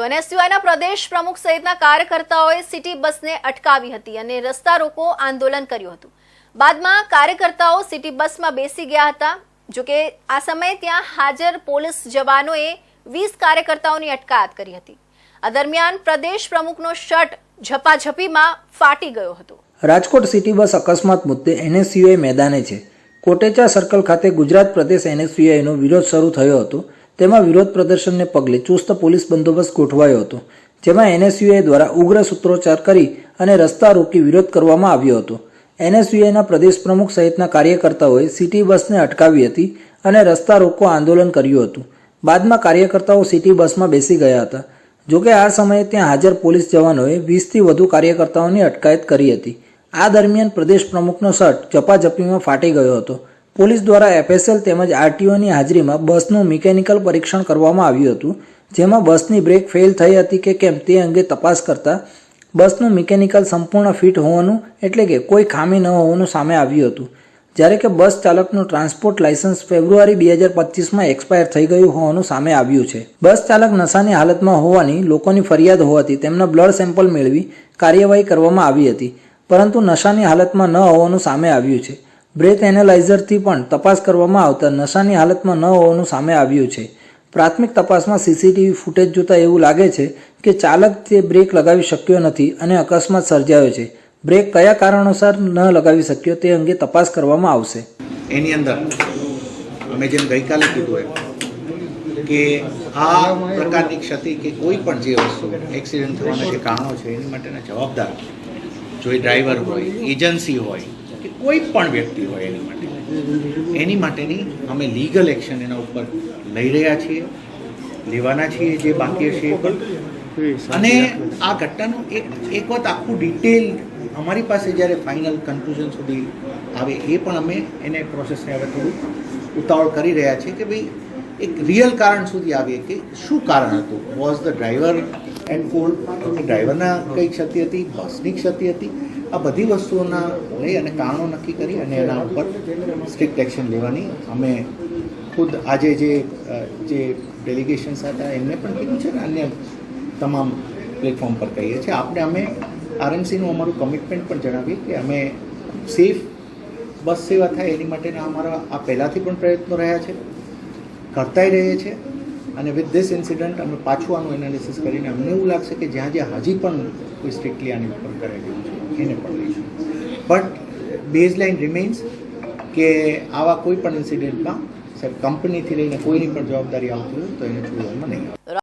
એનએસયુઆઈના પ્રદેશ પ્રમુખ સહિતના કાર્યકર્તાઓએ સિટી બસને અટકાવી હતી અને રસ્તા રોકો આંદોલન કર્યું હતું। બાદમાં કાર્યકર્તાઓ સિટી બસમાં બેસી ગયા હતા। જો કે આ સમયે ત્યાં હાજર પોલીસ જવાનોએ 20 કાર્યકર્તાઓની અટકાયત કરી હતી। આ દરમિયાન પ્રદેશ પ્રમુખનો શર્ટ ઝપાઝપીમાં ફાટી ગયો હતો। રાજકોટ સિટી બસ અકસ્માત મુદ્દે એનએસયુઆઈ મેદાને છે। કોટેચા સર્કલ ખાતે ગુજરાત પ્રદેશ એનએસયુઆઈનો વિરોધ શરૂ થયો હતો। તેમાં વિરોધ પ્રદર્શનને પગલે ચુસ્ત પોલીસ બંદોબસ્ત ગોઠવાયો હતો, જેમાં એનએસયુઆઈ દ્વારા ઉગ્ર સૂત્રોચ્ચાર કરી અને રસ્તા રોકી વિરોધ કરવામાં આવ્યો હતો। એનએસયુઆઈના પ્રદેશ પ્રમુખ સહિતના કાર્યકર્તાઓએ સિટી બસને અટકાવી હતી અને રસ્તા રોકો આંદોલન કર્યું હતું। બાદમાં કાર્યકર્તાઓ સિટી બસમાં બેસી ગયા હતા। જોકે આ સમયે ત્યાં હાજર પોલીસ જવાનોએ 20થી વધુ કાર્યકર્તાઓની અટકાયત કરી હતી। આ દરમિયાન પ્રદેશ પ્રમુખનો શર્ટ ઝપાઝપીમાં ફાટી ગયો હતો। પોલીસ દ્વારા એફએસએલ તેમજ આરટીઓની હાજરીમાં બસનું મિકેનિકલ પરીક્ષણ કરવામાં આવ્યું હતું, જેમાં બસની બ્રેક ફેલ થઈ હતી કે કેમ તે અંગે તપાસ કરતા બસનું મિકેનિકલ સંપૂર્ણ ફિટ હોવાનું એટલે કે કોઈ ખામી ન હોવાનું સામે આવ્યું હતું। જ્યારે કે બસ ચાલકનું ટ્રાન્સપોર્ટ લાયસન્સ ફેબ્રુઆરી 2025માં એક્સપાયર થઈ ગયું હોવાનું સામે આવ્યું છે। બસ ચાલક નશાની હાલતમાં હોવાની લોકોની ફરિયાદ હોવાથી તેમના બ્લડ સેમ્પલ મેળવી કાર્યવાહી કરવામાં આવી હતી, પરંતુ નશાની હાલતમાં ન હોવાનું સામે આવ્યું છે। બ્રેથ એનાલાઇઝરથી પણ તપાસ કરવામાં આવતા નશાની હાલતમાં ન હોવાનું સામે આવ્યું છે। પ્રાથમિક તપાસમાં સીસીટીવી ફૂટેજ જોતા એવું લાગે છે કે ચાલક તે બ્રેક લગાવી શક્યો નથી અને અકસ્માત સર્જાયો છે। બ્રેક કયા કારણોસર ન લગાવી શક્યો તે અંગે તપાસ કરવામાં આવશે। એની અંદર અમે જેમ ગઈકાલે કીધું એમ કે આ પ્રકારની ક્ષતિ કે કોઈ પણ જે વસ્તુ એક્સિડન્ટ થવાના જે કારણો છે એની માટેના જવાબદાર જો એ ડ્રાઈવર હોય, એજન્સી હોય કે કોઈ પણ વ્યક્તિ હોય એની માટેની અમે લીગલ એક્શન એના ઉપર લઈ રહ્યા છીએ, લેવાના છીએ જે બાકી છે એ પણ। અને આ ઘટનાનું એક વખત આખું ડિટેલ અમારી પાસે જ્યારે ફાઇનલ કન્ક્લુઝન સુધી આવે એ પણ અમે એને પ્રોસેસને હવે થોડું ઉતાવળ કરી રહ્યા છીએ કે ભાઈ એક રિયલ કારણ સુધી આવીએ કે શું કારણ હતું। Was the driver and fault, ડ્રાઈવરના કઈ ક્ષતિ હતી, બસની ક્ષતિ હતી, આ બધી વસ્તુઓના લઈ અને કારણો નક્કી કરી અને એના ઉપર સ્ટ્રિક્ટ એક્શન લેવાની અમે ખુદ આજે જે ડેલિગેશન્સ હતા એમને પણ કીધું છે ને અન્ય તમામ પ્લેટફોર્મ પર કહીએ છીએ। આપણે અમે આરએમસીનું અમારું કમિટમેન્ટ પણ જણાવીએ કે અમે સેફ બસ સેવા થાય એની માટેના અમારા આ પહેલાંથી પણ પ્રયત્નો રહ્યા છે, કરતાય રહીએ છીએ। અને વિથ ધીસ ઇન્સિડન્ટ અમે પાછું આનું એનાલિસિસ કરીને અમને એવું લાગશે કે જ્યાં જ્યાં હજી પણ કોઈ સ્ટ્રિક્ટલી આની ઉપર કરેલું છે એને પણ લઈશું, બટ બેઝલાઇન રિમેન્સ કે આવા કોઈ પણ ઇન્સિડન્ટમાં સાહેબ કંપનીથી લઈને કોઈની પણ જવાબદારી આવતી હોય તો એને છોડવામાં નહીં આવે।